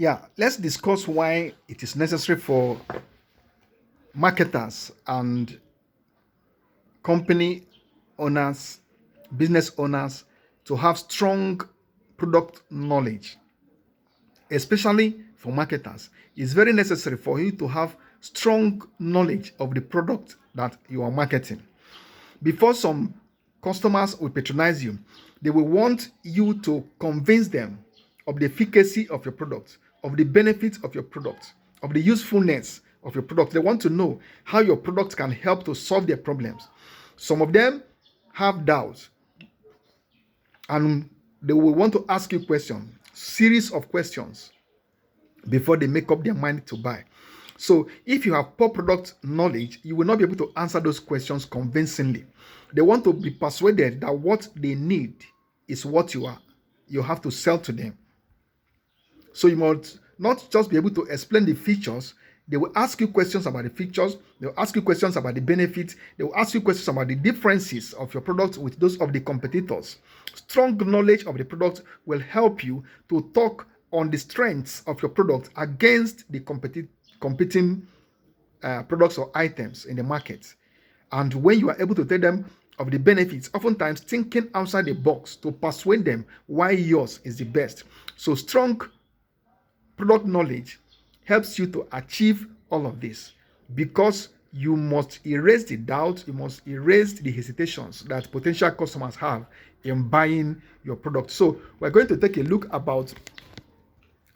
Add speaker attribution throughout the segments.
Speaker 1: Yeah, let's discuss why it is necessary for marketers and company owners, business owners to have strong product knowledge, especially for marketers. It's very necessary for you to have strong knowledge of the product that you are marketing. Before some customers will patronize you, they will want you to convince them of the efficacy of your product, of the benefits of your product, of the usefulness of your product. They want to know how your product can help to solve their problems. Some of them have doubts and they will want to ask you questions, series of questions before they make up their mind to buy. So, if you have poor product knowledge, you will not be able to answer those questions convincingly. They want to be persuaded that what they need is what you have to sell to them. So you must not just be able to explain the features. They will ask you questions about the features. They will ask you questions about the benefits. They will ask you questions about the differences of your product with those of the competitors. Strong knowledge of the product will help you to talk on the strengths of your product against the competing products or items in the market. And when you are able to tell them of the benefits, oftentimes thinking outside the box to persuade them why yours is the best. So strong product knowledge helps you to achieve all of this because you must erase the doubt, you must erase the hesitations that potential customers have in buying your product. So we're going to take a look about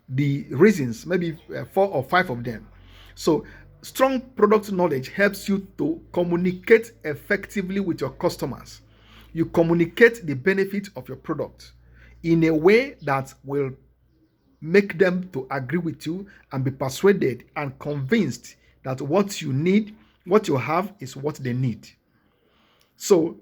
Speaker 1: the reasons, maybe 4 or 5 of them. So strong product knowledge helps you to communicate effectively with your customers. You communicate the benefit of your product in a way that will make them to agree with you and be persuaded and convinced that what you need, what you have, is what they need. So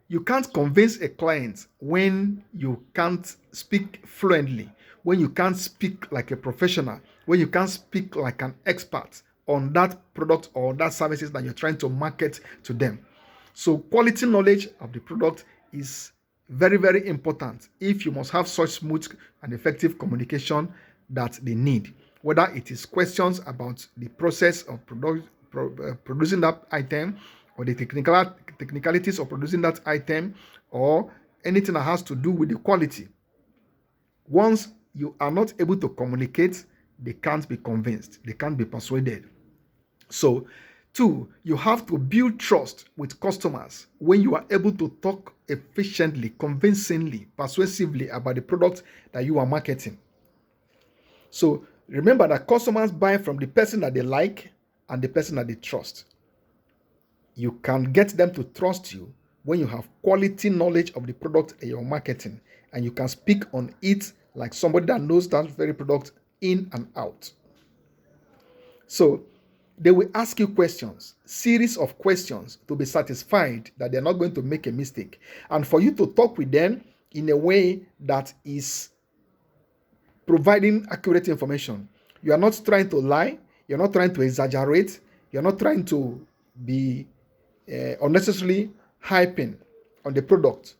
Speaker 1: you can't convince a client when you can't speak fluently, when you can't speak like a professional, when you can't speak like an expert on that product or that services that you're trying to market to them. So quality knowledge of the product is very, very important if you must have such smooth and effective communication that they need. Whether it is questions about the process of producing that item, or the technicalities of producing that item, or anything that has to do with the quality. Once you are not able to communicate, they can't be convinced, they can't be persuaded. So, 2, you have to build trust with customers when you are able to talk efficiently, convincingly, persuasively about the product that you are marketing. So, remember that customers buy from the person that they like and the person that they trust. You can get them to trust you when you have quality knowledge of the product that you're marketing and you can speak on it like somebody that knows that very product in and out. So they will ask you questions, series of questions, to be satisfied that they're not going to make a mistake. And for you to talk with them in a way that is providing accurate information. You are not trying to lie. You're not trying to exaggerate. You're not trying to be unnecessarily hyping on the product.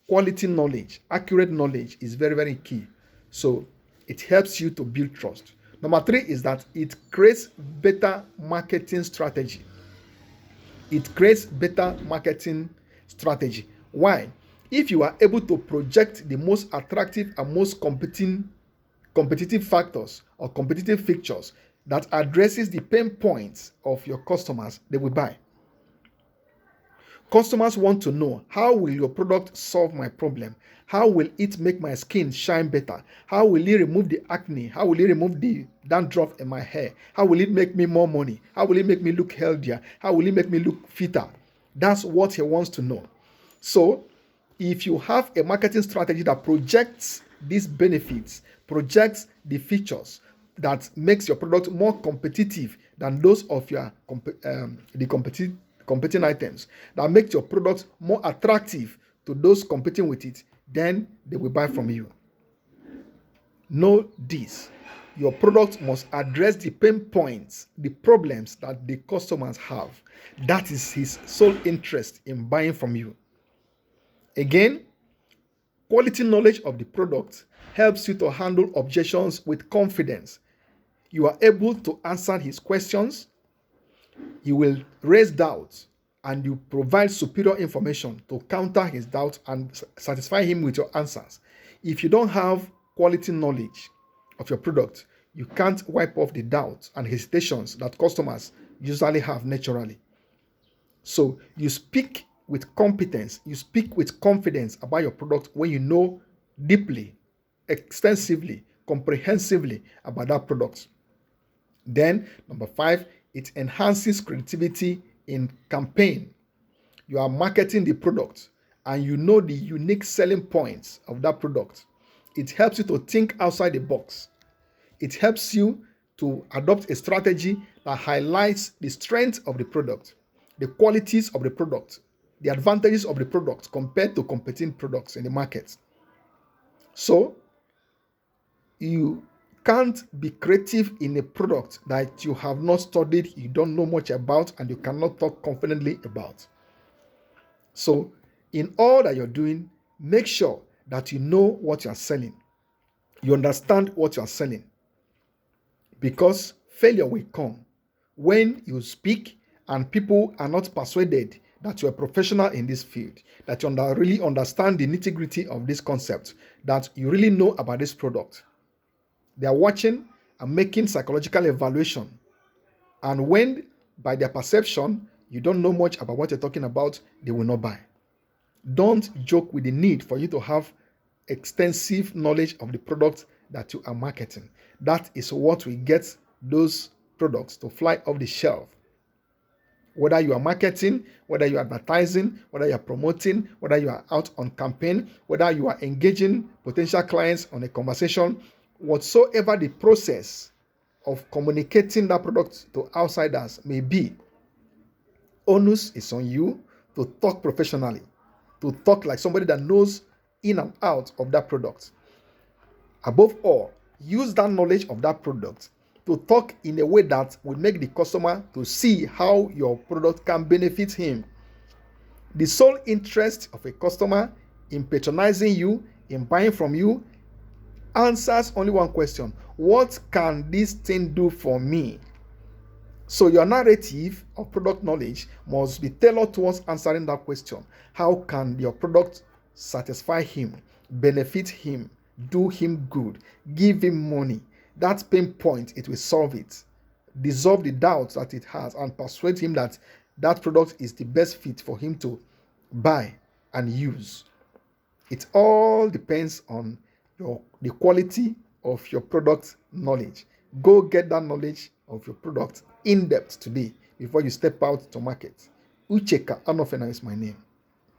Speaker 1: Quality knowledge, accurate knowledge is very, very key. So it helps you to build trust. Number 3 is that it creates better marketing strategy. It creates better marketing strategy. Why? If you are able to project the most attractive and most competitive factors or competitive features that addresses the pain points of your customers, they will buy. Customers want to know, how will your product solve my problem? How will it make my skin shine better? How will it remove the acne? How will it remove the dandruff in my hair? How will it make me more money? How will it make me look healthier? How will it make me look fitter? That's what he wants to know. So, if you have a marketing strategy that projects these benefits, projects the features that makes your product more competitive than those of your competing items, that makes your product more attractive to those competing with it, then they will buy from you. Know this: your product must address the pain points, the problems that the customers have. That is his sole interest in buying from you. Again, quality knowledge of the product helps you to handle objections with confidence. You are able to answer his questions. You will raise doubts and you provide superior information to counter his doubts and satisfy him with your answers. If you don't have quality knowledge of your product, you can't wipe off the doubts and hesitations that customers usually have naturally. So you speak with competence, you speak with confidence about your product when you know deeply, extensively, comprehensively about that product. Then, number 5, it enhances creativity in campaign. You are marketing the product and you know the unique selling points of that product. It helps you to think outside the box. It helps you to adopt a strategy that highlights the strength of the product, the qualities of the product, the advantages of the product compared to competing products in the market. So, you can't be creative in a product that you have not studied, you don't know much about, and you cannot talk confidently about. So, in all that you're doing, make sure that you know what you're selling. You understand what you're selling. Because failure will come when you speak and people are not persuaded that you're a professional in this field, that you really understand the nitty-gritty of this concept, that you really know about this product. They are watching and making psychological evaluation. And when, by their perception, you don't know much about what you're talking about, they will not buy. Don't joke with the need for you to have extensive knowledge of the product that you are marketing. That is what will get those products to fly off the shelf. Whether you are marketing, whether you are advertising, whether you are promoting, whether you are out on campaign, whether you are engaging potential clients on a conversation, whatsoever the process of communicating that product to outsiders may be, onus is on you to talk professionally, to talk like somebody that knows in and out of that product. Above all, use that knowledge of that product to talk in a way that will make the customer to see how your product can benefit him. The sole interest of a customer in patronizing you, in buying from you, answers only one question: what can this thing do for me? So your narrative of product knowledge must be tailored towards answering that question. How can your product satisfy him, benefit him, do him good, give him money? That pain point, it will solve it. Dissolve the doubts that it has and persuade him that that product is the best fit for him to buy and use. It all depends on the quality of your product knowledge. Go get that knowledge of your product in depth today before you step out to market. Ucheka Anofena is my name.